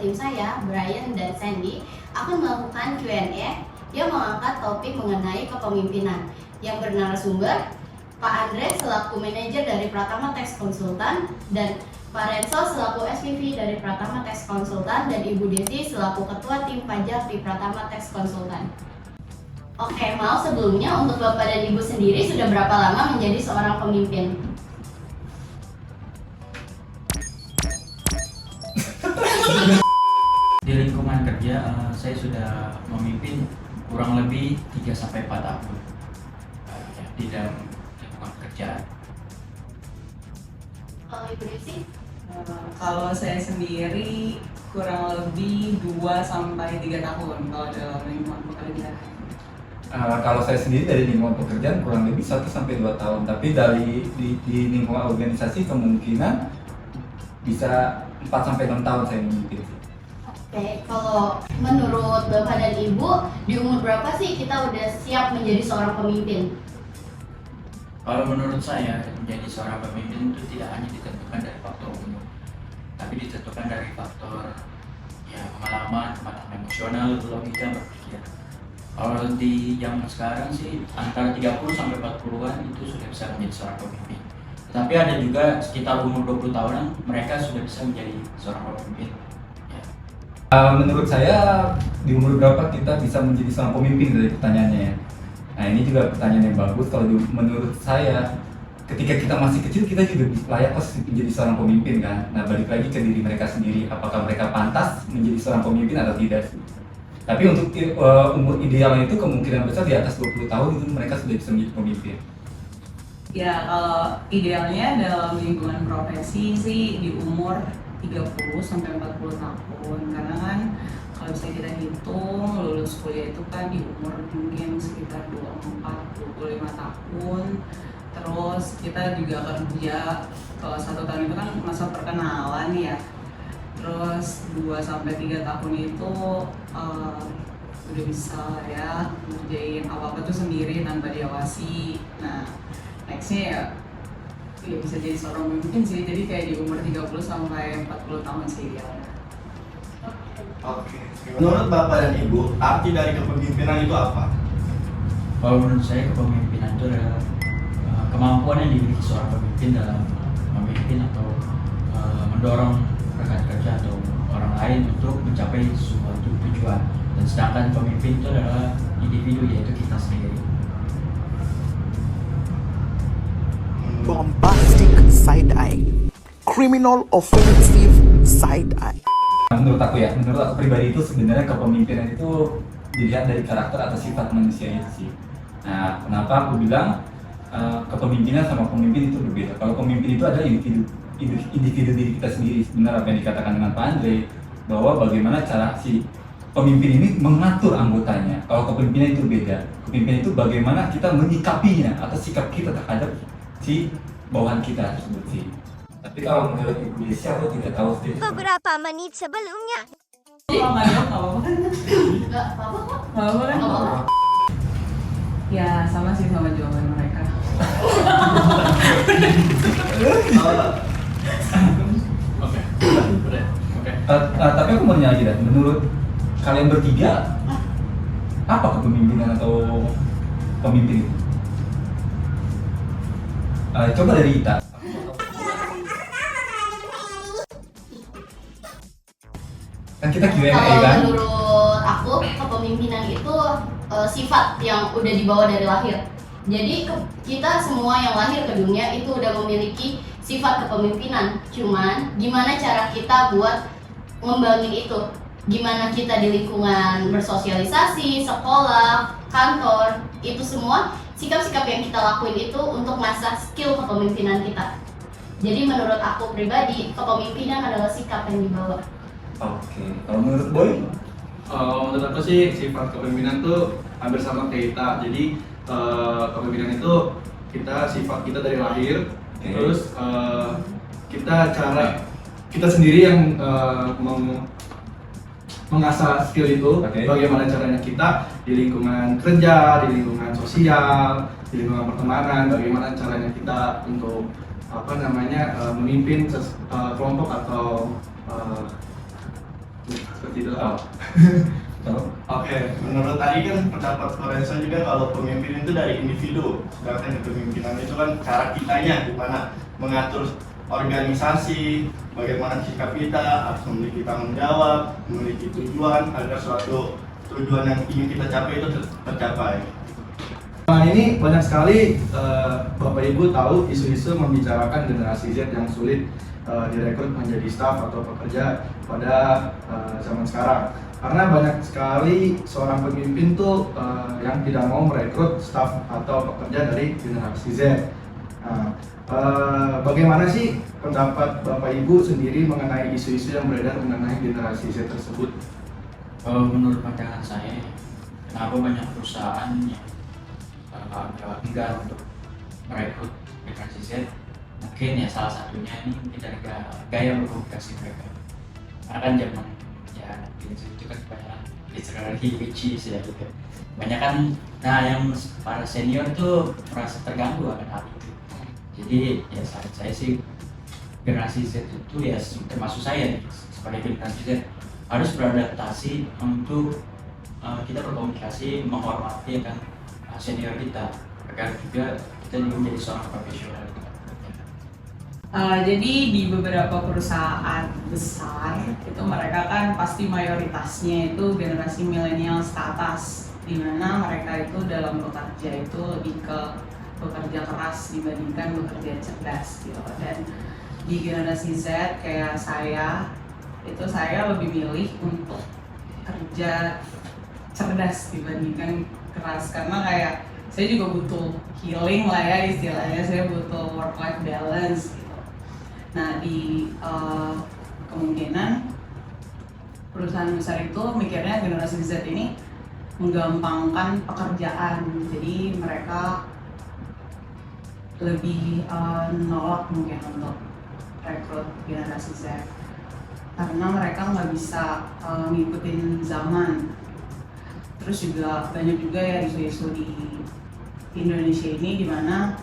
tim saya, Brian dan Sandy, akan melakukan Q&A yang mengangkat topik mengenai kepemimpinan yang bernarasumber Pak Andre selaku manajer dari Pratama Tax Konsultan dan Pak Renzo selaku SPV dari Pratama Tax Konsultan dan Ibu Desi selaku ketua tim pajak di Pratama Tax Konsultan. Oke, maaf sebelumnya untuk Bapak dan Ibu sendiri sudah berapa lama menjadi seorang pemimpin? Di lingkungan kerja saya sudah memimpin kurang lebih 3-4 tahun di dalam lingkungan kerjaan. Kalau Ibu Desi? Kalau saya sendiri kurang lebih 2-3 tahun kalau dalam lingkungan pekerjaan. Kalau saya sendiri dari lingkungan pekerjaan kurang lebih 1-2 tahun, tapi di lingkungan organisasi kemungkinan bisa 4-6 tahun saya memimpin. Oke, kalau menurut Bapak dan Ibu, di umur berapa sih kita udah siap menjadi seorang pemimpin? Kalau menurut saya menjadi seorang pemimpin itu tidak hanya ditentukan dari faktor umur, tapi ditentukan dari faktor pengalaman, kematangan emosional, logika berpikir. Kalau di zaman sekarang sih antara 30-40-an itu sudah bisa menjadi seorang pemimpin. Tapi ada juga sekitar umur 20 tahunan mereka sudah bisa menjadi seorang pemimpin. Menurut saya di umur berapa kita bisa menjadi seorang pemimpin dari pertanyaannya ya. Nah ini juga pertanyaan yang bagus. Kalau menurut saya ketika kita masih kecil kita juga layak menjadi seorang pemimpin kan. Nah balik lagi ke diri mereka sendiri, apakah mereka pantas menjadi seorang pemimpin atau tidak. Tapi untuk umur idealnya itu kemungkinan besar di atas 20 tahun itu mereka sudah bisa menjadi pemimpin. Ya, kalau idealnya dalam lingkungan profesi sih di umur 30-40 tahun. Karena kan kalau bisa kita hitung lulus kuliah itu kan di umur mungkin sekitar 24-25 tahun. Terus kita juga kerja, kalau 1 tahun itu kan masa perkenalan ya. Terus 2-3 tahun itu udah bisa ya ngerjain apa-apa tuh sendiri tanpa diawasi. Nah, nextnya ya bisa jadi seorang pemimpin sih, jadi kayak di umur 30-40 tahun sih idealnya. Oke. Menurut Bapak dan Ibu, arti dari kepemimpinan itu apa? Kalau menurut saya kepemimpinan itu adalah kemampuan yang dimiliki seorang pemimpin dalam memimpin atau mendorong rekan kerja atau orang lain untuk mencapai suatu tujuan. Dan sedangkan pemimpin itu adalah individu, yaitu kita sendiri. Bombastic side eye, criminal offensive side eye. Menurut aku pribadi itu sebenarnya kepemimpinan itu dilihat dari karakter atau sifat manusia itu sih. Nah, kenapa aku bilang kepemimpinan sama pemimpin itu berbeda. Kalau pemimpin itu adalah individu diri kita sendiri. Benar apa yang dikatakan dengan Pak Andre, bahwa bagaimana cara si pemimpin ini mengatur anggotanya. Kalau kepemimpinan itu beda. Kepemimpinan itu bagaimana kita menyikapinya atau sikap kita terhadap si bawahan kita tersebut sih. Tapi kalau menurut Ibu Desi, aku tidak tahu sih. Beberapa menit sebelumnya. Kalau nggak jawab nggak apa-apa kan? Enggak apa-apa kok. Nggak apa-apa kan? Nggak apa-apa. Ya sama sih sama jawaban mereka. Oke. Tapi aku mau nanya lagi dan menurut kalian bertiga apa kepemimpinan atau pemimpin itu? Coba dari Ita. Kan kita Q&A Kalau kan? menurut aku, kepemimpinan itu sifat yang udah dibawa dari lahir. Jadi kita semua yang lahir ke dunia itu udah memiliki sifat kepemimpinan. Cuman gimana cara kita buat ngembangin itu? Gimana kita di lingkungan bersosialisasi, sekolah, kantor, itu semua sikap-sikap yang kita lakuin itu untuk mengasah skill kepemimpinan kita. Jadi menurut aku pribadi, kepemimpinan adalah sikap yang dibawa. Oke, kalau menurut Boy? Menurut aku sih sifat kepemimpinan tuh hampir sama kayak kita. Jadi kepemimpinan itu sifat kita dari lahir. Okay. Terus kita sendiri yang mengasah skill itu. Okay. Bagaimana caranya kita di lingkungan kerja, di lingkungan sosial, di lingkungan pertemanan, bagaimana caranya kita untuk memimpin kelompok atau seperti itu. Oke, menurut tadi kan pendapat Lorenzo juga kalau pemimpin itu dari individu, sedangkan kepemimpinan itu kan cara kitanya, gimana mengatur organisasi, bagaimana sikap kita, harus memiliki tanggung jawab, memiliki tujuan agar suatu tujuan yang ingin kita capai itu tercapai. Nah ini banyak sekali Bapak Ibu tahu isu-isu membicarakan generasi Z yang sulit direkrut menjadi staf atau pekerja pada zaman sekarang. Karena banyak sekali seorang pemimpin tuh yang tidak mau merekrut staf atau pekerja dari generasi Z. Nah, bagaimana sih pendapat Bapak Ibu sendiri mengenai isu-isu yang beredar mengenai generasi Z tersebut? Menurut pandangan saya, kenapa banyak perusahaan yang enggan untuk merekrut generasi Z? Mungkin ya salah satunya ini mungkin dari gaya berkomunikasi mereka. Karena kan zaman ya itu kan banyak literally which ya gitu. Banyak kan, nah yang para senior tuh merasa terganggu akan hal itu. Jadi ya saran saya sih generasi Z itu ya termasuk saya nih, sebagai generasi Z harus beradaptasi untuk kita berkomunikasi menghormati kan senior kita agar juga kita juga menjadi seorang profesional. Jadi di beberapa perusahaan besar itu mereka kan pasti mayoritasnya itu generasi milenial ke atas, di mana mereka itu dalam bekerja itu lebih ke bekerja keras dibandingkan bekerja cerdas gitu. Dan di generasi Z kayak saya itu saya lebih milih untuk kerja cerdas dibandingkan keras, karena kayak saya juga butuh healing lah ya istilahnya, saya butuh work life balance gitu. Nah di kemungkinan perusahaan besar itu mikirnya generasi Z ini menggampangkan pekerjaan, jadi mereka lebih nolak mungkin untuk rekrut generasi Z karena mereka nggak bisa ngikutin zaman. Terus juga banyak juga ya isu-isu di Indonesia ini di mana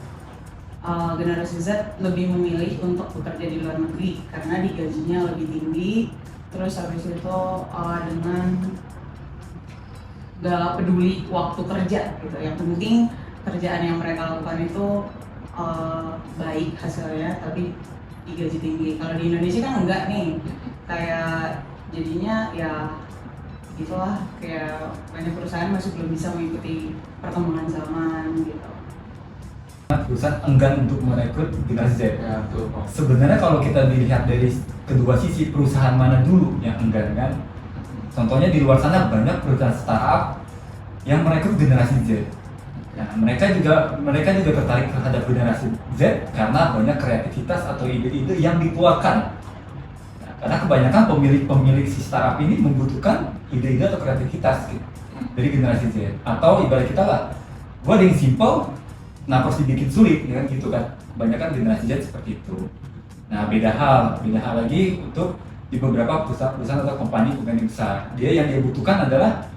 generasi Z lebih memilih untuk bekerja di luar negeri karena digajinya lebih tinggi. Terus habis itu dengan gak peduli waktu kerja gitu, yang penting kerjaan yang mereka lakukan itu baik hasilnya tapi digaji tinggi. Kalau di Indonesia kan enggak nih, kayak jadinya ya gitulah, kayak banyak perusahaan masih belum bisa mengikuti perkembangan zaman gitu. Perusahaan enggan untuk merekrut generasi Z. Ya, betul. Sebenarnya kalau kita dilihat dari kedua sisi, perusahaan mana dulu yang enggan kan? Contohnya di luar sana banyak perusahaan startup yang merekrut generasi Z. Nah, mereka juga tertarik terhadap generasi Z karena banyak kreativitas atau ide-ide yang dikeluarkan. Nah, karena kebanyakan pemilik si startup ini membutuhkan ide-ide atau kreativitas gitu, dari generasi Z. Atau ibarat kita lah, gua ada yang simple, nah harus dibikin sulit, ya kan gitu kan. Kebanyakan generasi Z seperti itu. Nah beda hal lagi untuk di beberapa perusahaan atau kompani besar. Dia yang dia butuhkan adalah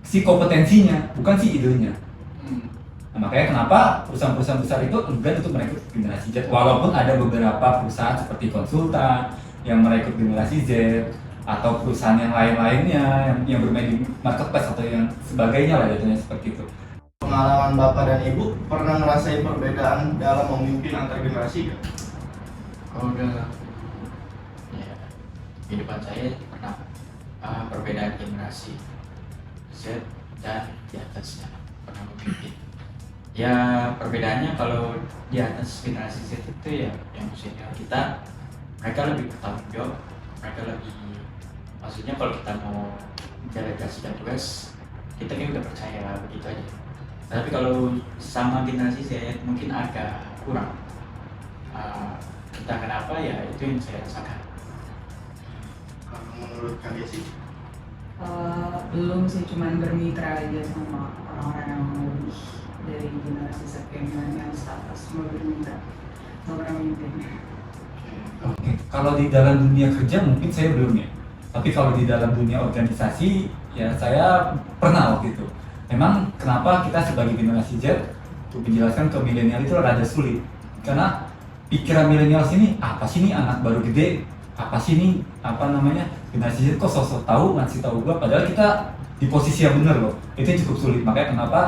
si kompetensinya, bukan si idenya. Nah, makanya kenapa perusahaan-perusahaan besar itu enggan untuk merekrut generasi Z, walaupun ada beberapa perusahaan seperti konsultan yang merekrut generasi Z atau perusahaan yang lain-lainnya yang bermain di marketplace atau yang sebagainya lah, jadinya seperti itu. Pengalaman Bapak dan Ibu pernah ngerasain perbedaan dalam memimpin antar generasi kan? Kalau udah ya kehidupan saya pernah perbedaan generasi Z dan di atasnya pernah memimpin. Ya perbedaannya kalau di atas generasi Z itu ya yang senior kita, mereka lebih bertanggung jawab, mereka lebih, maksudnya kalau kita mau delegasikan tugas kita kan udah percaya begitu aja. Tapi kalau sama generasi Z mungkin agak kurang. Entah kenapa ya itu yang saya rasakan. Kalau menurut Kak Desi? Belum sih, cuman bermitra aja sama orang-orang yang lebih dari generasi Z yang status, cuma bermitra, nggak pernah memimpin. Oke, kalau di dalam dunia kerja mungkin saya belum ya. Tapi kalau di dalam dunia organisasi ya saya pernah waktu itu. Memang kenapa kita sebagai generasi Z untuk menjelaskan ke milenial itu rada sulit, karena pikiran milenial sini apa sih, ini anak baru gede apa sih ini apa namanya generasi Z kok sosok tahu ngasih tahu gua, padahal kita di posisi yang benar loh. Itu cukup sulit. Makanya kenapa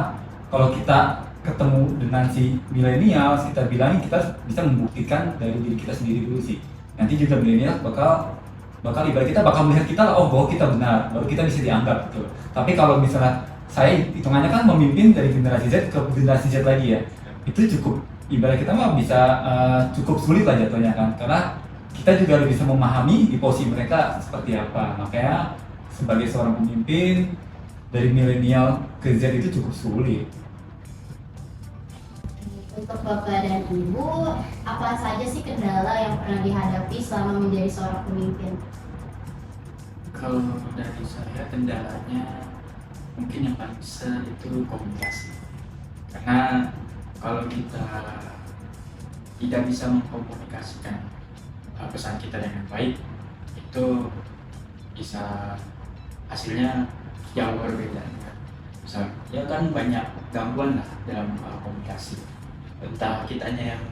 kalau kita ketemu dengan si milenial, kita bilangin kita bisa membuktikan dari diri kita sendiri dulu sih. Nanti juga milenial bakal ibarat kita bakal melihat kita oh bahwa kita benar, baru kita bisa dianggap gitu. Tapi kalau misalnya saya hitungannya kan memimpin dari generasi Z ke generasi Z lagi ya, itu cukup ibarat kita mah bisa cukup sulit lah jatuhnya kan, karena kita juga harus bisa memahami di posisi mereka seperti apa. Makanya sebagai seorang pemimpin dari milenial ke Z itu cukup sulit. Untuk Bapak dan Ibu, apa saja sih kendala yang pernah dihadapi selama menjadi seorang pemimpin? Kalau dari saya kendalanya mungkin yang paling besar itu komunikasi. Karena kalau kita tidak bisa mengkomunikasikan pesan kita dengan baik, itu bisa hasilnya jauh berbeda. Misal, ya kan banyak gangguan lah dalam komunikasi. Entah kitanya yang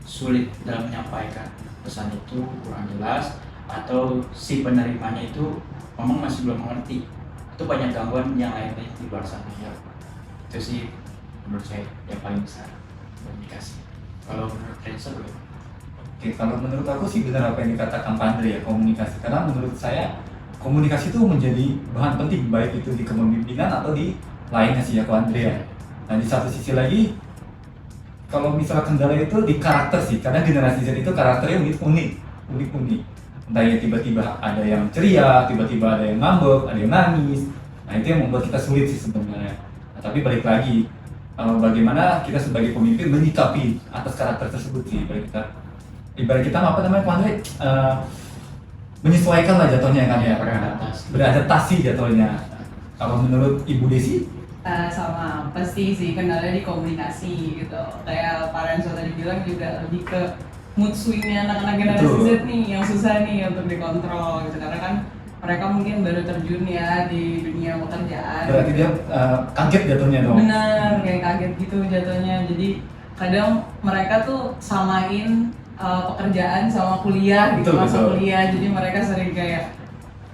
sulit dalam menyampaikan pesan itu kurang jelas, atau si penerimanya itu memang masih belum mengerti. Itu banyak gangguan yang lainnya di luar sana ya. Itu sih menurut saya yang paling besar, komunikasi. Kalau menurut Reza bagaimana? Oke, kalau menurut aku sih benar apa yang dikatakan Pak Andre ya, komunikasi. Karena menurut saya komunikasi itu menjadi bahan penting baik itu di kepemimpinan atau di lainnya sih ya Pak Andre ya. Nah di satu sisi lagi, kalau misalnya kendala itu di karakter sih, karena generasi Z itu karakternya unik. Entah ya tiba-tiba ada yang ceria, tiba-tiba ada yang ngambek, ada yang nangis. Nah itu yang membuat kita sulit sih sebenarnya. Nah, tapi balik lagi, bagaimana kita sebagai pemimpin menyikapi atas karakter tersebut sih. Ibarat kita apa namanya Pak Andre, menyesuaikan lah jatuhnya kan ya, beradaptasi jatuhnya. Kalau menurut Ibu Desi? Sama, pasti sih kendalanya di komunikasi gitu. Kayak Pak Renzo tadi bilang juga lebih ke mood swingnya anak-anak generasi Betul. Z nih yang susah nih untuk dikontrol gitu. Karena kan mereka mungkin baru terjun ya di dunia pekerjaan. Berarti dia kaget jatuhnya dong? Bener, kayak kaget gitu jatuhnya. Jadi kadang mereka tuh samain pekerjaan sama kuliah gitu, Betul, masa betul. kuliah. Jadi mereka sering kayak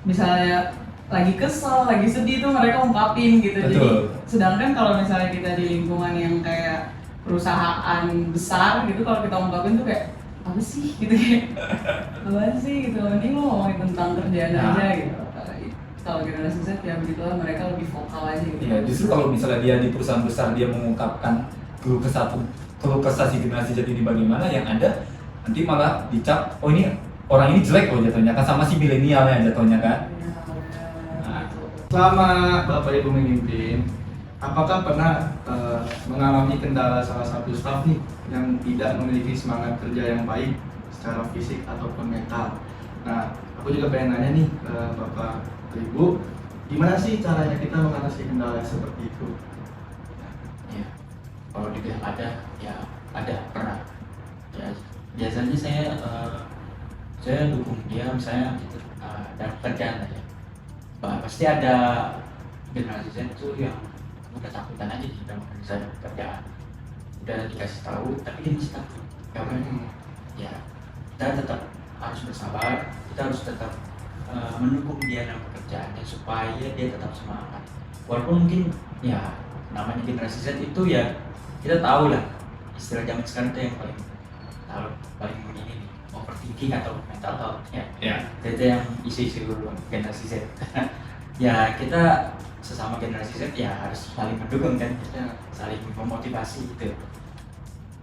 misalnya lagi kesel, lagi sedih tuh mereka ungkapin gitu. Betul. Jadi sedangkan kalau misalnya kita di lingkungan yang kayak perusahaan besar gitu, kalau kita ungkapin tuh kayak apa sih gitu kayak apa sih gitu, mending lo ngomongin tentang kerjaan Nah. aja gitu. Kalau generasi Z ya begitulah, mereka lebih vokal aja gitu. Iya, justru kalau misalnya dia di perusahaan besar dia mengungkapkan keluh kesah si generasi Z ini bagaimana, yang ada nanti malah dicap, oh ini orang ini jelek loh jatuhnya kan, sama si milenialnya jatuhnya kan. Nah. Selama Bapak Ibu memimpin, apakah pernah mengalami kendala salah satu staf nih yang tidak memiliki semangat kerja yang baik secara fisik ataupun mental? Nah, aku juga pengen nanya nih ke Bapak Ibu, gimana sih caranya kita mengatasi kendala seperti itu? Ya, kalau dibilang ada, ya ada pernah. Ya, biasanya saya dukung dia misalnya gitu, dalam kerjaan aja. Pasti ada generasi Z itu yang udah takutan aja di dalam kerjaan. Udah dikasih tahu, tapi dia masih takut. Ya, kita tetap harus bersabar, kita harus tetap mendukung dia dalam pekerjaannya supaya dia tetap semangat. Walaupun mungkin ya namanya generasi Z itu ya kita tahu lah istilah zaman sekarang itu yang paling ini overthinking atau mental health ya. Itu yang isu-isu generasi Z. Ya kita sesama generasi Z ya harus saling mendukung kan, kita saling memotivasi gitu.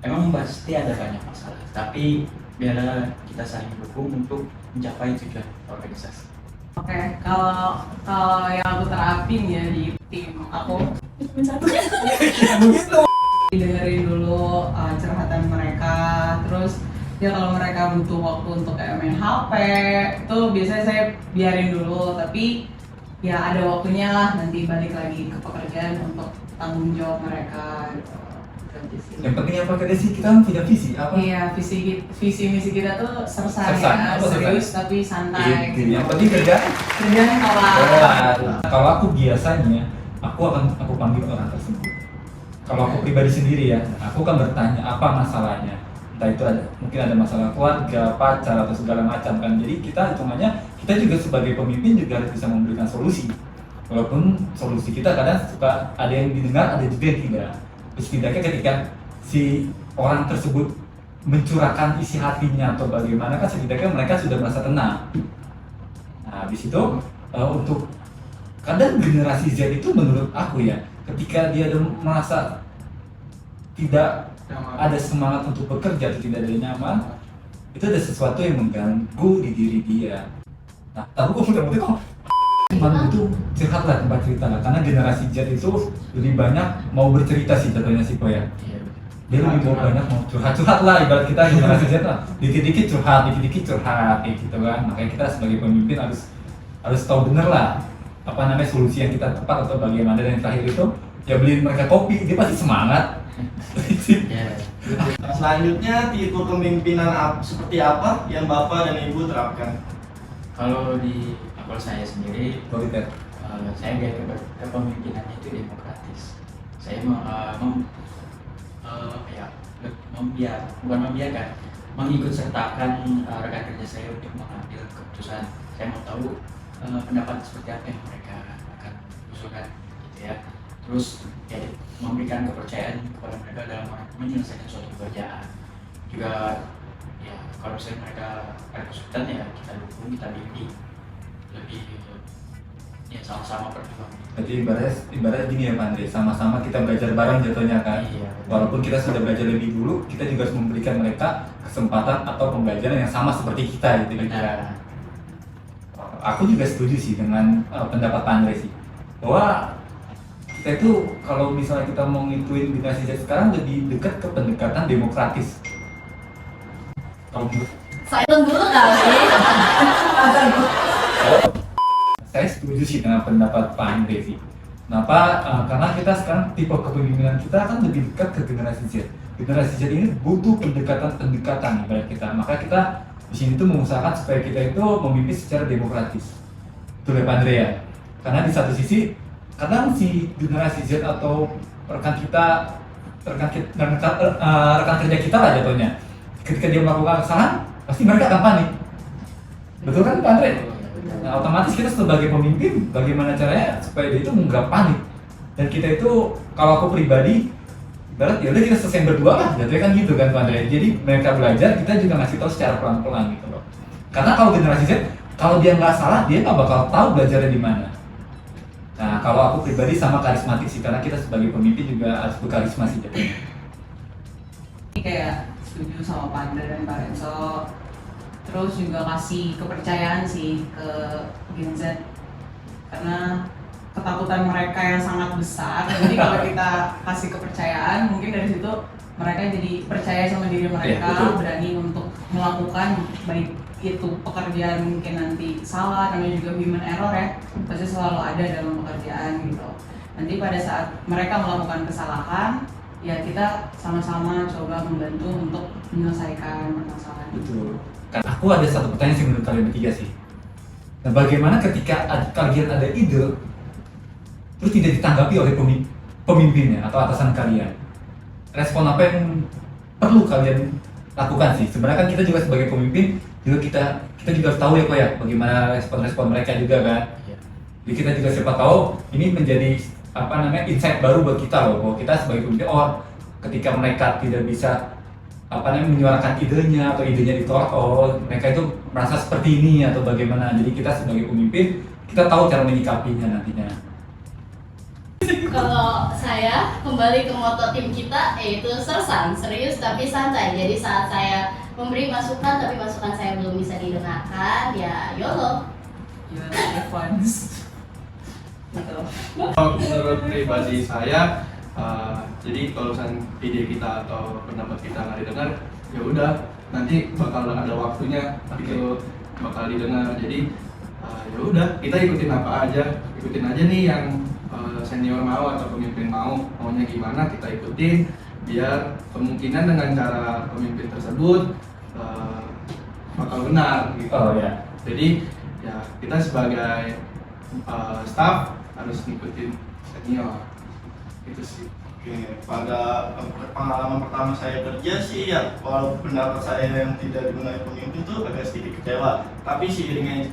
Emang pasti ada banyak masalah, tapi biarlah kita saling mendukung untuk mencapai tujuan organisasi. Oke, kalau yang aku terapin ya di tim aku dengerin dulu curhatan mereka, terus ya kalau mereka butuh waktu untuk kayak main HP itu biasanya saya biarin dulu, tapi ya ada waktunya lah nanti balik lagi ke pekerjaan untuk tanggung jawab mereka gitu. Yang penting apa kata sih, kita kan punya visi apa? Iya, visi misi kita tuh Sersan, sersan ya, apa sersan? serius tapi santai. Gitu. Yang penting kerja. Kerjaan kelar. Kalau aku biasanya, aku panggil orang tersebut. Kalau aku pribadi sendiri ya, aku akan bertanya apa masalahnya. entah itu ada mungkin ada masalah keluarga, pacar atau segala macam kan. Jadi kita hitungannya kita juga sebagai pemimpin juga harus bisa memberikan solusi. Walaupun solusi kita kadang suka ada yang didengar, ada juga yang tidak. Setidaknya ketika si orang tersebut mencurahkan isi hatinya atau bagaimana kan setidaknya mereka sudah merasa tenang. Nah, habis itu untuk kadang generasi Z itu menurut aku ya, ketika dia merasa tidak ada semangat untuk bekerja atau tidak ada nyaman, itu ada sesuatu yang mengganggu di diri dia. Nah, tapi kok mudah-mudahan kok tempat itu curhat lah, tempat cerita lah, karena generasi Z itu lebih banyak mau bercerita sih jatuhnya sih kok ya. Dia lebih banyak mau curhat-curhat lah, ibarat kita generasi Z lah, dikit-dikit curhat kayak gitu kan. Makanya kita sebagai pemimpin harus tahu bener lah apa namanya solusi yang kita tepat atau bagaimana. Dan yang terakhir itu ya beliin mereka kopi, dia pasti semangat. Selanjutnya tipe kepemimpinan seperti apa yang Bapak dan Ibu terapkan? Kalau di akal saya sendiri, Otoriter. saya lihat kepemimpinannya itu demokratis. Saya bukan membiarkan, mengikut sertakan rekan kerja saya untuk mengambil keputusan. Saya mau tahu pendapat seperti apa yang mereka akan usulkan, gitu ya. Terus ya memberikan kepercayaan kepada mereka dalam menyelesaikan suatu pekerjaan. Juga ya kalau misalnya mereka ada kesulitan ya kita dukung, kita bimbing, lebih ya sama-sama berjuang. Jadi ibarat gini ya Pak Andre, sama-sama kita belajar bareng jatuhnya kan. Iya. Walaupun kita sudah belajar lebih dulu, kita juga harus memberikan mereka kesempatan atau pembelajaran yang sama seperti kita gitu. Benar. Aku juga setuju sih dengan pendapat Pak Andre sih, bahwa kita itu kalau misalnya kita mau ngituin generasi Z sekarang lebih dekat ke pendekatan demokratis. Kalau menurut Silent dulu kali. saya setuju sih dengan pendapat Pak Andre sih. Kenapa? Karena kita sekarang tipe kepemimpinan kita kan lebih dekat ke generasi Z. Generasi Z ini butuh pendekatan ibarat kita. Maka kita di sini tuh mengusahakan supaya kita itu memimpin secara demokratis. Betul ya Pak Andre ya? Karena di satu sisi kadang si generasi Z atau rekan kerja kita lah jatuhnya, ketika dia melakukan kesalahan pasti mereka akan panik. Betul kan Pak Andre? Nah, otomatis kita sebagai pemimpin bagaimana caranya supaya dia itu nggak panik. Dan kita itu kalau aku pribadi ibarat ya udah kita selesai berdua lah, jatuhnya kan gitu kan Pak Andre. Jadi mereka belajar, kita juga ngasih tahu secara pelan-pelan gitu loh. Karena kalau generasi Z, kalau dia nggak salah dia nggak bakal tahu belajarnya di mana. Nah, kalau aku pribadi sama karismatik sih, karena kita sebagai pemimpin juga harus berkarisma sih jadinya. Ini kayak setuju sama Pak Andre dan Pak Renzo. Terus juga kasih kepercayaan sih ke Gen Z, karena ketakutan mereka yang sangat besar. Jadi kalau kita kasih kepercayaan, mungkin dari situ mereka jadi percaya sama diri mereka, berani untuk melakukan baik itu pekerjaan mungkin nanti salah, namanya juga human error ya, pasti selalu ada dalam pekerjaan gitu. Nanti pada saat mereka melakukan kesalahan, ya kita sama-sama coba membantu untuk menyelesaikan permasalahan. Betul. Kan aku ada satu pertanyaan sih menurut kalian bertiga sih. Nah, bagaimana ketika kalian ada ide, terus tidak ditanggapi oleh pemimpinnya atau atasan kalian? Respon apa yang perlu kalian lakukan sih? Sebenarnya kan kita juga sebagai pemimpin juga kita juga harus tahu ya kok ya bagaimana respon mereka juga kan. Jadi kita juga siapa tahu ini menjadi insight baru buat kita loh, bahwa kita sebagai pemimpin ketika mereka tidak bisa menyuarakan idenya atau idenya ditolak, mereka itu merasa seperti ini atau bagaimana. Jadi kita sebagai pemimpin kita tahu cara menyikapinya nantinya. Kalau saya kembali ke moto tim kita, yaitu sersan, serius tapi santai. Jadi saat saya memberi masukan tapi masukan saya belum bisa didengarkan, ya YOLO. Gimana advance? Gitu. Menurut pribadi saya, jadi kalau misalnya ide kita atau pendapat kita nggak didengar, ya udah nanti bakal ada waktunya itu bakal didengar. Jadi ya udah kita ikutin apa aja, ikutin aja nih yang senior mau atau pemimpin maunya gimana, kita ikutin biar kemungkinan dengan cara pemimpin tersebut bakal benar gitu. Oh ya. Jadi ya kita sebagai staff harus ngikutin senior itu sih. Oke, pada pengalaman pertama saya kerja sih ya, walaupun pendapat saya yang tidak dimengerti pemimpin itu agak sedikit kecewa. Tapi seiringnya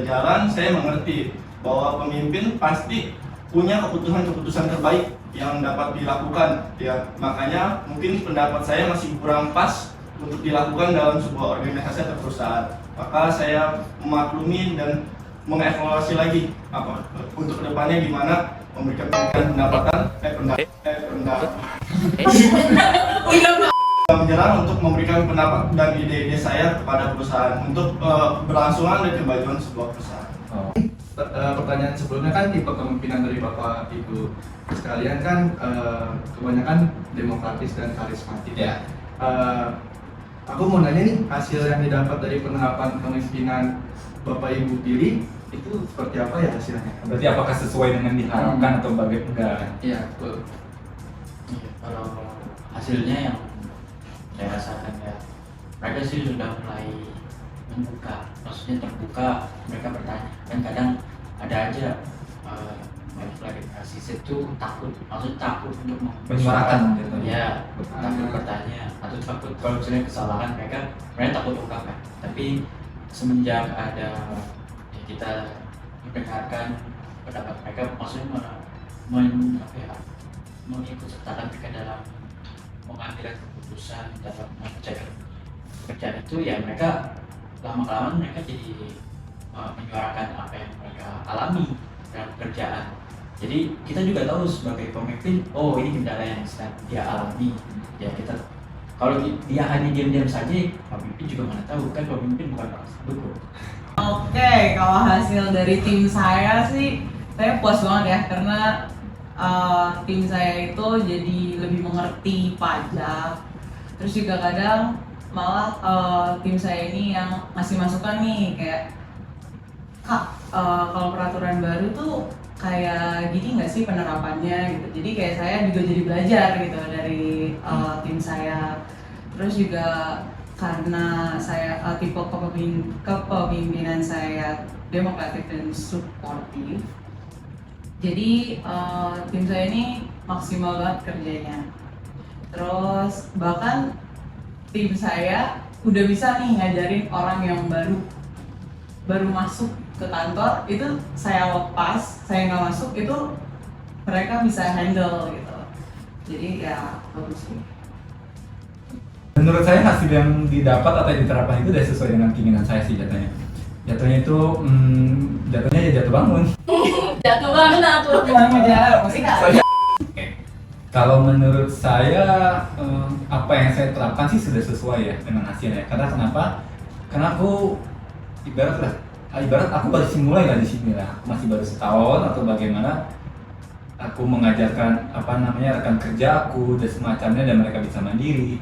jalan saya mengerti bahwa pemimpin pasti punya keputusan-keputusan terbaik yang dapat dilakukan. Ya, makanya mungkin pendapat saya masih kurang pas untuk dilakukan dalam sebuah organisasi atau perusahaan. Maka saya memaklumi dan mengevaluasi lagi apa untuk kedepannya gimana memberikan pendapatan menyerang untuk memberikan pendapat dan ide-ide saya kepada perusahaan untuk berlangsungan dan kemajuan sebuah perusahaan. Pertanyaan sebelumnya kan tipe kepemimpinan dari Bapak Ibu sekalian kan kebanyakan demokratis dan karismatik ya. Aku mau nanya nih, hasil yang didapat dari penerapan kepemimpinan Bapak Ibu pilih itu seperti apa ya hasilnya? Berarti apakah sesuai dengan diharapkan atau bagaimana? Iya, betul. Iya, kalau hasilnya yang saya rasakan ya, mereka sih sudah mulai membuka, maksudnya terbuka, mereka bertanya. Dan kadang ada aja generasi itu takut, maksudnya takut untuk Menyuarakan gitu. ya, takut bertanya atau takut kalau misalnya kesalahan mereka takut ungkapkan. Tapi semenjak ada kita mendengarkan pendapat mereka, maksudnya mengikut sertakan mereka dalam mengambil keputusan dalam mengerjakan pekerjaan itu, ya mereka lama-kelamaan mereka jadi menyuarakan apa yang mereka alami dalam pekerjaan. Jadi kita juga tahu sebagai pemimpin, oh ini kendala yang sedang dia alami. Ya kita, kalau dia hanya diam-diam saja, pemimpin juga mana tahu kan, pemimpin bukan orang sendiri. Oke, kalau hasil dari tim saya sih, saya puas banget ya, karena tim saya itu jadi lebih mengerti pajak. Terus juga kadang malah tim saya ini yang ngasih masukan nih, kayak Kak, kalau peraturan baru tuh kayak gini nggak sih penerapannya gitu. Jadi kayak saya juga jadi belajar gitu dari tim saya. Terus juga karena saya tipe kepemimpinan saya demokratik dan suportif, jadi tim saya ini maksimal banget kerjanya. Terus bahkan tim saya udah bisa nih ngajarin orang yang baru masuk ke kantor, itu saya lepas, saya nggak masuk, itu mereka bisa handle gitu. Jadi ya bagus sih. Menurut saya hasil yang didapat atau diterapkan itu sudah sesuai dengan keinginan saya sih jatuhnya. Jatuhnya itu jatuhnya ya jatuh bangun. Jatuh banget aku. Kalau menurut saya apa yang saya terapkan sih sudah sesuai ya dengan hasilnya. Karena kenapa? Karena aku ibarat aku baru mulai lah di sini lah. Aku masih baru setahun atau bagaimana aku mengajarkan rekan kerja aku dan semacamnya, dan mereka bisa mandiri.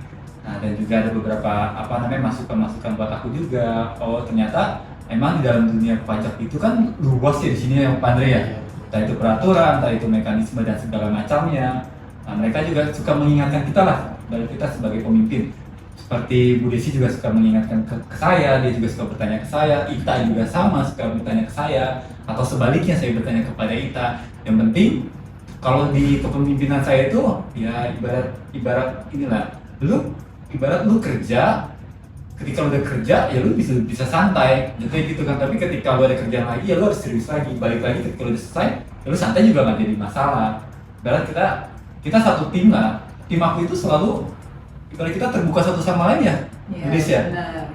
Nah, dan juga ada beberapa masukan-masukan buat aku juga. Oh, ternyata emang di dalam dunia pajak itu kan luas ya di sini ya Pak Andre ya. Entah itu peraturan, entah itu mekanisme dan segala macamnya. Nah, mereka juga suka mengingatkan kita lah, dari kita sebagai pemimpin. Seperti Bu Desi juga suka mengingatkan ke saya, dia juga suka bertanya ke saya, Ita juga sama suka bertanya ke saya, atau sebaliknya saya bertanya kepada Ita. Yang penting kalau di kepemimpinan saya itu ya ibarat inilah, ibarat lu kerja, ketika lu udah kerja ya lu bisa santai gitu kan. Tapi ketika lu ada kerjaan lagi ya lu harus serius lagi, balik lagi ketika lu udah selesai ya lu santai juga nggak jadi masalah. Ibarat kita satu tim lah, tim aku itu selalu ibarat kita terbuka satu sama lain ya. Iya,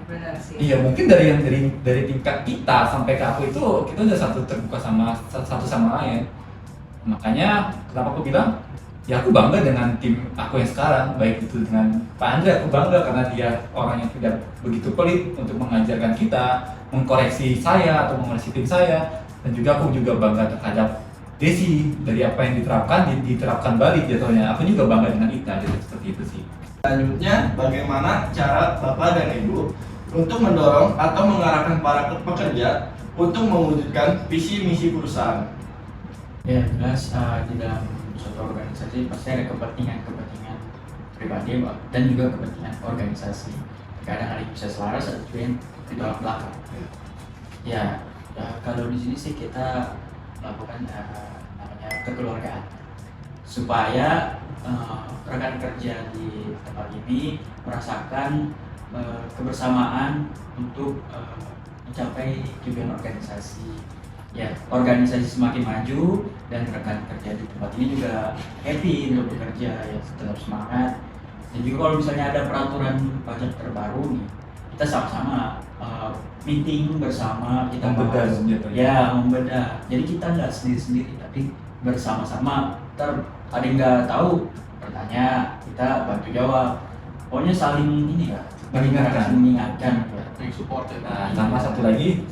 benar sih. Iya, mungkin dari tingkat kita sampai ke aku itu kita udah terbuka satu sama lain. Makanya kenapa aku bilang ya aku bangga dengan tim aku yang sekarang, baik itu dengan Pak Andre, aku bangga karena dia orang yang tidak begitu pelit untuk mengajarkan kita, mengkoreksi saya atau mengoreksi tim saya, dan juga aku juga bangga terhadap Desi, dari apa yang diterapkan balik jatuhnya. Aku juga bangga dengan Ita, jadi seperti itu sih. Selanjutnya, bagaimana cara Bapak dan Ibu untuk mendorong atau mengarahkan para pekerja untuk mewujudkan visi misi perusahaan? Ya jelas di dalam suatu organisasi pasti ada kepentingan pribadi dan juga kepentingan organisasi. Kadang ada yang bisa selaras, ada juga yang ditolak belakang. Ya, kalau di sini sih kita melakukan namanya kekeluargaan. supaya rekan kerja di tempat ini merasakan kebersamaan untuk mencapai tujuan organisasi. Ya, organisasi semakin maju dan rekan kerja di tempat ini juga happy untuk bekerja, ya tetap semangat. Dan juga kalau misalnya ada peraturan pajak terbaru nih, kita sama-sama meeting bersama, kita Membedah bahas. gitu Ya, membedah. Jadi kita nggak sendiri-sendiri, tapi bersama-sama. Ntar ada yang nggak tahu, bertanya, kita bantu jawab. Pokoknya saling ini ya, mengingatkan. support ya. Nah, sama satu lagi,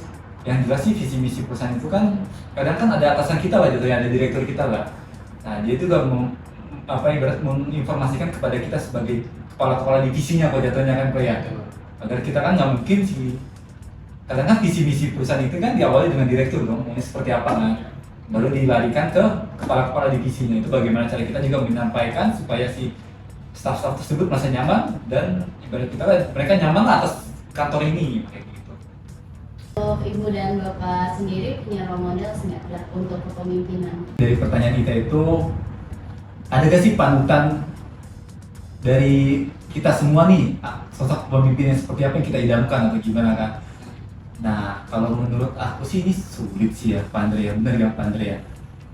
yang jelas sih visi misi perusahaan itu kan kadang kan ada atasan kita lah gitu ya, ada direktur kita lah. Nah, dia itu juga ibarat menginformasikan kepada kita sebagai kepala divisinya kok jatuhnya kan kok ya. Agar kita kan nggak mungkin sih. Kadang kan visi misi perusahaan itu kan diawali dengan direktur dong, maunya seperti apa kan. Baru dilarikan ke kepala divisinya. Itu bagaimana cara kita juga menyampaikan supaya si staff-staff tersebut merasa nyaman dan ibarat kita mereka nyaman lah atas kantor ini kayak gitu. Untuk Ibu dan Bapak sendiri punya role model nggak untuk kepemimpinan? Dari pertanyaan kita itu, ada gak sih panutan dari kita semua nih, sosok pemimpin yang seperti apa yang kita idamkan atau gimana kan? Nah, kalau menurut aku sih ini sulit sih ya Pak Andre ya, benar ya Pak Andre ya?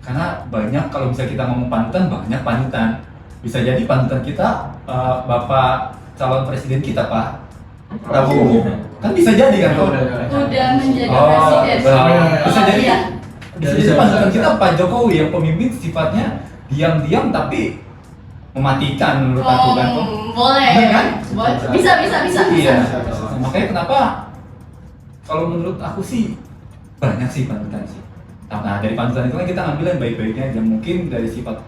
Karena banyak, kalau bisa kita ngomong panutan, banyak panutan. Bisa jadi panutan kita Bapak calon presiden kita Pak Prabowo, kan bisa jadi kan? Udah menjadi Oh, presiden. bisa jadi. Iya. Bisa jadi panutan kita Pak Jokowi yang pemimpin sifatnya diam-diam tapi mematikan menurut aku kan. Boleh. Bener kan? Boleh. Bisa. Iya. Makanya kenapa kalau menurut aku sih banyak sih panutan sih. Nah, dari panutan itu kan kita ngambil yang baik-baiknya aja. Mungkin dari sifat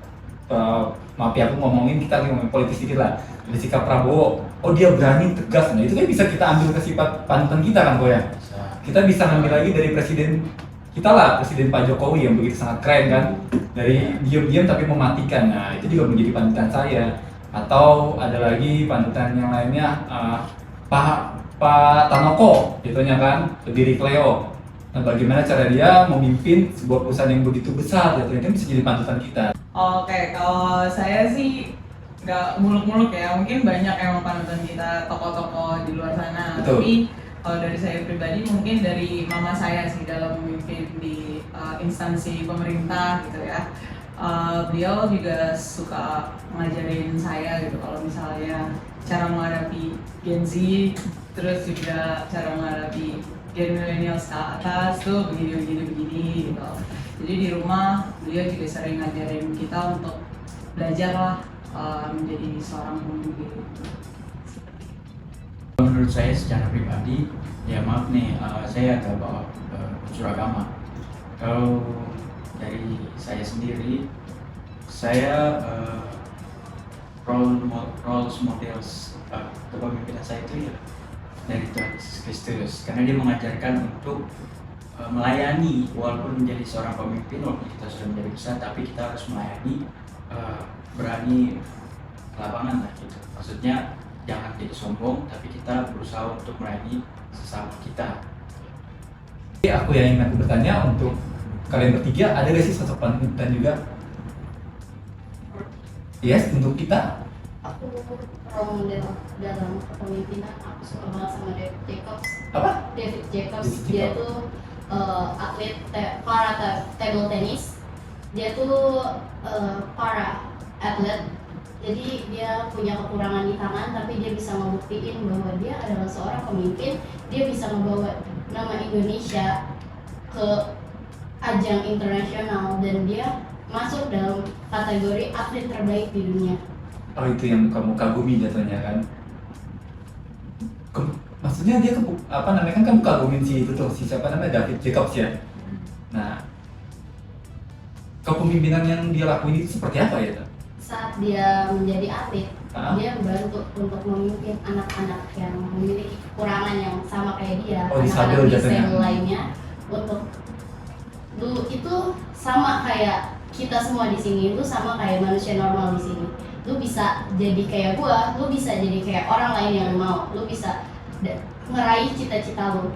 maaf ya aku ngomongin, kita ngomongin politis dikit lah. Dari sikap Prabowo, oh dia berani, tegas. Nah, itu kan bisa kita ambil ke sifat panutan kita kan kok ya. Kita bisa ngambil lagi dari presiden kita lah, Presiden Pak Jokowi yang begitu sangat keren kan, dari diam-diam tapi mematikan. Nah, itu juga menjadi panutan saya. Atau ada lagi panutan yang lainnya, Pak Tanoko, itunya kan, pendiri Cleo. Nah, bagaimana cara dia memimpin sebuah perusahaan yang begitu besar, itu kan bisa jadi panutan kita. Oke, kalau saya sih nggak muluk-muluk ya, mungkin banyak emang panutan kita tokoh-tokoh di luar sana. Betul. Tapi kalau dari saya pribadi mungkin dari mama saya sih dalam memimpin di instansi pemerintah gitu ya. Beliau juga suka ngajarin saya gitu kalau misalnya cara menghadapi Gen Z, terus juga cara menghadapi Gen milenial ke atas tuh begini gitu. Jadi di rumah beliau juga sering ngajarin kita untuk belajar lah menjadi seorang pemimpin. Menurut saya secara pribadi, ya maaf nih, saya agak bawa unsur agama. Kalau dari saya sendiri, saya role models kepemimpinan saya itu ya dari Tuhan Yesus Kristus, karena dia mengajarkan untuk melayani. Walaupun menjadi seorang pemimpin, walaupun kita sudah menjadi besar, tapi kita harus melayani, berani ke lapangan lah gitu. Maksudnya jangan jadi sombong, tapi kita berusaha untuk melayani sesama kita. Jadi aku yang ingin aku bertanya untuk kalian bertiga, ada gak sih sosok panutan juga? Yes, untuk kita. Aku role model dalam kepemimpinan, aku suka banget sama David Jacobs. Apa? David Jacobs, David dia Jacobs. tuh atlet para table tennis. Dia tuh para atlet, jadi dia punya kekurangan di tangan, tapi dia bisa membuktiin bahwa dia adalah seorang pemimpin. Dia bisa membawa nama Indonesia ke ajang internasional dan dia masuk dalam kategori atlet terbaik di dunia. Oh, itu yang kamu kagumi jatuhnya kan? Maksudnya dia apa namanya, kan kamu kagumin si itu tuh, si siapa namanya, David Jacobs ya? Nah, kepemimpinan yang dia lakuin itu seperti apa ya? Saat dia menjadi atlet, dia membantu untuk memimpin anak-anak yang memiliki kekurangan yang sama kayak dia, Oh, anak-anak disabel jatuhnya. disabel lainnya, untuk dulu itu sama kayak kita semua di sini, itu sama kayak manusia normal di sini. Lu bisa jadi kayak gua, lu bisa jadi kayak orang lain yang lu mau, lu bisa ngeraih cita-cita lu.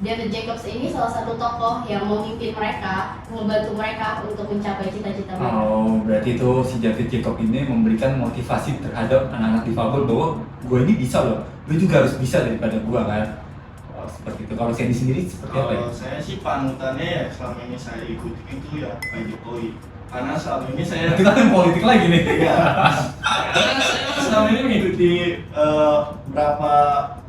David Jacobs ini salah satu tokoh yang memimpin mereka, membantu mereka untuk mencapai cita-cita mereka. Oh, berarti itu si David Jacob ini memberikan motivasi terhadap anak-anak difabel bahwa gue ini bisa loh, lu juga harus bisa daripada gue kan. Oh, seperti itu. Kalau Sandy sendiri seperti apa ya? Kalau saya sih panutannya ya selama ini saya ikuti itu ya Pak Jokowi. Karena selama ini saya Kita kan politik lagi nih. Iya. Karena saya selama ini mengikuti berapa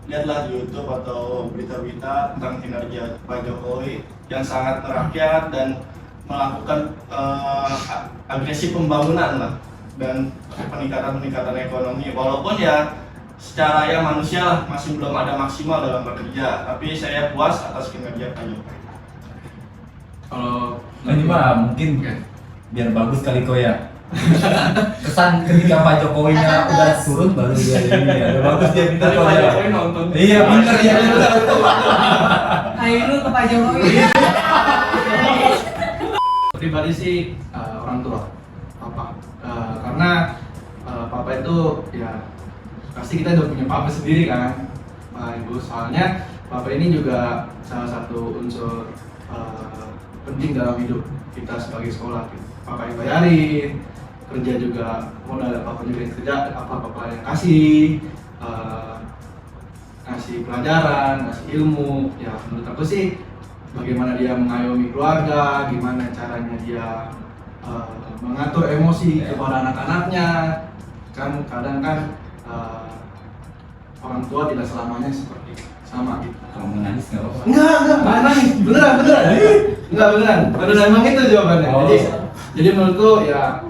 lihatlah di YouTube atau berita-berita tentang kinerja Pak Jokowi yang sangat merakyat dan melakukan agresi pembangunan lah dan peningkatan ekonomi. Walaupun ya secara ya manusia lah masih belum ada maksimal dalam bekerja, tapi saya puas atas kinerja Pak Jokowi. Kalau Ini mah mungkin biar bagus kali kok ya. Kesan ketika Pak Jokowinya Kesan udah terus. turun baru dia ini ya. Udah bagus dia pintar Tadi kok Pak ya. Jokowi nonton. Iya pintar ya. Ayo dulu ke Pak Jokowi. Pribadi sih orang tua, papa. Karena papa itu ya pasti kita udah punya papa sendiri kan, ibu. Soalnya papa ini juga salah satu unsur penting dalam hidup kita sebagai sekolah. Papa yang bayarin, kerja juga modal papa juga yang kerja, apa papa yang kasih. Ngasih pelajaran, ngasih ilmu. Ya menurut aku sih bagaimana dia mengayomi keluarga, gimana caranya dia mengatur emosi kepada anak-anaknya. Kan kadang kan orang tua tidak selamanya seperti sama gitu. Kalau mau nangis nggak apa-apa. Enggak nangis, beneran. Enggak beneran emang itu jawabannya. Oh. Jadi menurutku ya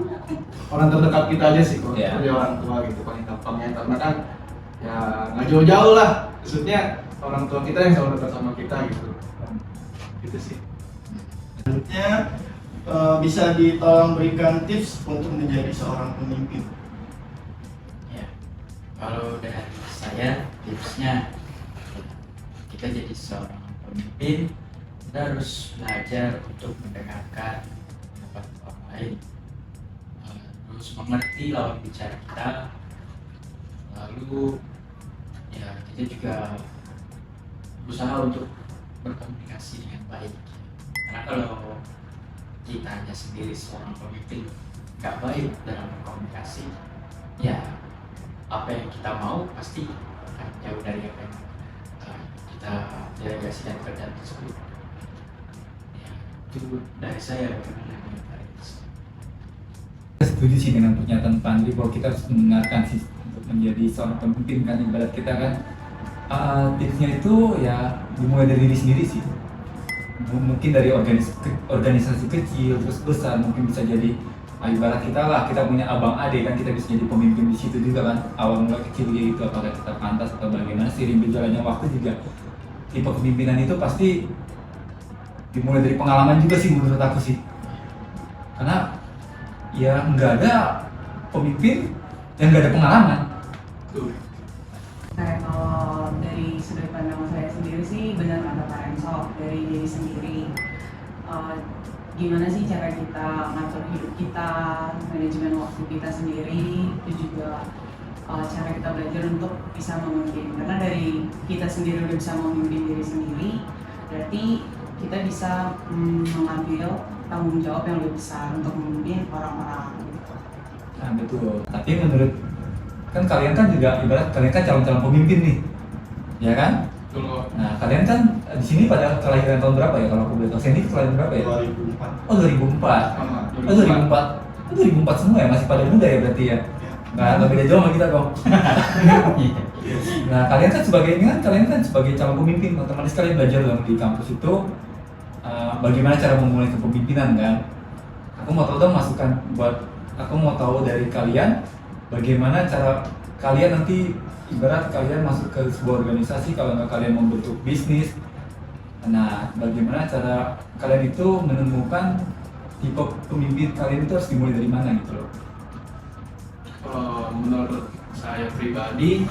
orang terdekat kita aja sih kalau Iya. sebagai orang tua gitu paling gampangnya, karena kan ya nggak jauh-jauh lah, maksudnya orang tua kita yang selalu dekat sama kita gitu. Gitu sih. Selanjutnya bisa ditolong berikan tips untuk menjadi seorang pemimpin. Ya, kalau dari saya tipsnya kita jadi seorang pemimpin kita harus belajar untuk mendengarkan pendapat orang lain, terus mengerti lawan bicara kita, lalu ya kita juga berusaha untuk berkomunikasi dengan baik. Karena kalau kita hanya sendiri seorang pemimpin nggak baik dalam berkomunikasi, ya apa yang kita mau pasti akan jauh dari apa yang kita delegasikan kerjaan tersebut. Ya, itu dari saya bagaimana mengenai itu. Saya setuju sih dengan pernyataan Pak Andri bahwa kita harus mendengarkan sih untuk menjadi seorang pemimpin kan, ibarat kita kan tipsnya itu ya dimulai dari diri sendiri sih. Mungkin dari organisasi kecil terus besar, mungkin bisa jadi ibarat kita lah, kita punya abang ade kan, kita bisa jadi pemimpin di situ juga kan. Awal mula kecil gitu, apakah kita pantas atau bagaimana, seiring berjalannya waktu juga tipe kepemimpinan itu pasti dimulai dari pengalaman juga sih menurut aku sih. Karena ya nggak ada pemimpin yang nggak ada pengalaman. Kayak kalau dari sudut pandang saya sendiri sih benar kata Pak Renzo, dari diri sendiri. Gimana sih cara kita ngatur hidup kita, manajemen waktu kita sendiri, itu juga cara kita belajar untuk bisa memimpin. Karena dari kita sendiri udah bisa memimpin diri sendiri, berarti kita bisa mengambil tanggung jawab yang lebih besar untuk memimpin orang-orang gitu. Nah betul. Tapi menurut kan kalian kan juga ibarat kalian kan calon-calon pemimpin nih, ya kan? Betul. Nah kalian kan di sini pada kelahiran tahun berapa ya kalau aku boleh tahu? Sandy kelahiran berapa ya? 2004. Oh 2004. Sama. Oh 2004. Oh 2004 semua ya, masih pada muda ya berarti ya? Nggak beda jauh sama kita kok. Nah kalian kan sebagai ini kan kalian kan sebagai calon pemimpin, otomatis kalian belajar dong di kampus itu bagaimana cara memulai kepemimpinan kan. Aku mau tahu dong masukan buat, aku mau tahu dari kalian bagaimana cara kalian nanti ibarat kalian masuk ke sebuah organisasi, kalau nggak kalian membentuk bisnis. Nah bagaimana cara kalian itu menemukan tipe pemimpin kalian itu harus dimulai dari mana gitu loh. Menurut saya pribadi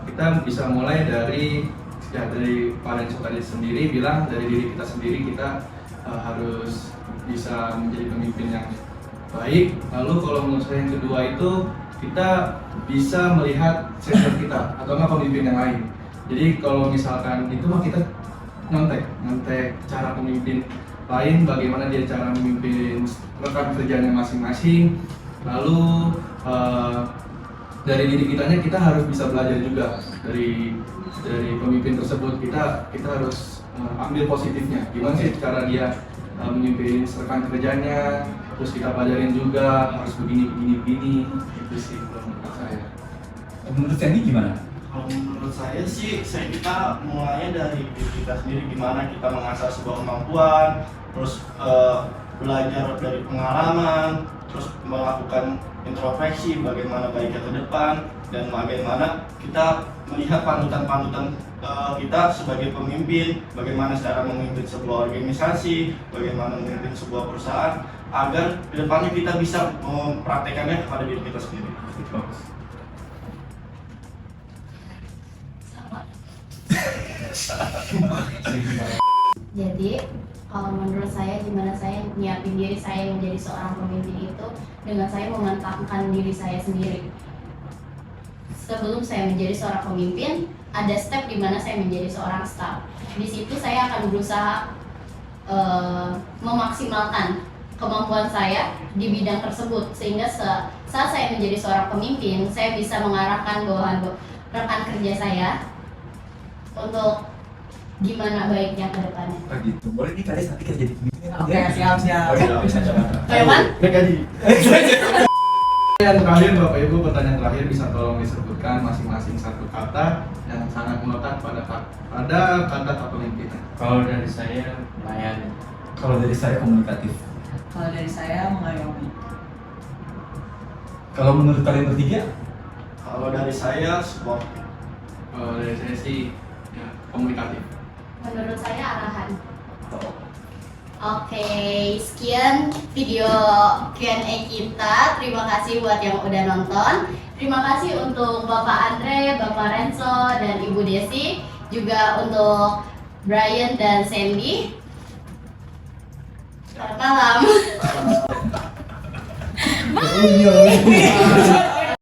kita bisa mulai dari Pak Renzo tadi sendiri bilang dari diri kita sendiri, kita harus bisa menjadi pemimpin yang baik. Lalu kalau menurut saya yang kedua itu kita bisa melihat senior kita atau nggak pemimpin yang lain. Jadi kalau misalkan itu mah kita nyontek cara pemimpin lain, bagaimana dia cara memimpin rekan kerjanya masing-masing. Lalu dari diri kitanya kita harus bisa belajar juga dari pemimpin tersebut. Kita harus ambil positifnya. Gimana sih cara dia memimpin rekan kerjanya, terus kita pelajarin juga harus begini. Itu sih menurut saya. Menurut Sandy gimana? Kalau menurut saya sih, kita mulainya dari diri kita sendiri, gimana kita mengasah sebuah kemampuan, terus belajar dari pengalaman, terus melakukan introspeksi bagaimana baiknya ke depan, dan bagaimana kita melihat panutan-panutan kita sebagai pemimpin, bagaimana cara memimpin sebuah organisasi, bagaimana memimpin sebuah perusahaan, agar kedepannya kita bisa mempraktekannya kepada diri kita sendiri. Bagus. Jadi kalau menurut saya gimana saya nyiapin diri saya menjadi seorang pemimpin itu dengan saya memantapkan diri saya sendiri. Sebelum saya menjadi seorang pemimpin, ada step di mana saya menjadi seorang staff. Di situ saya akan berusaha memaksimalkan kemampuan saya di bidang tersebut sehingga saat saya menjadi seorang pemimpin, saya bisa mengarahkan bawahan rekan kerja saya untuk gimana baiknya ke depannya. Oh gitu. Boleh nih kalian nanti kerja di pemimpin. Oke, siap. Oke, bisa coba. Teman? Baik gaji. Yang terakhir Bapak Ibu, pertanyaan terakhir bisa tolong disebutkan masing-masing satu kata yang sangat melekat pada kata kepemimpinan. Kalau dari saya melayani. Kalau dari saya komunikatif. Kalau dari saya mengayomi. Kalau menurut kalian bertiga? Kalau dari saya, support. Kalau dari saya sih ya, komunikatif. Menurut saya arahan. Oke, sekian video Q&A kita. Terima kasih buat yang udah nonton. Terima kasih untuk Bapak Andre, Bapak Renzo, dan Ibu Desi. Juga untuk Brian dan Sandy. Selamat malam. Oh iya.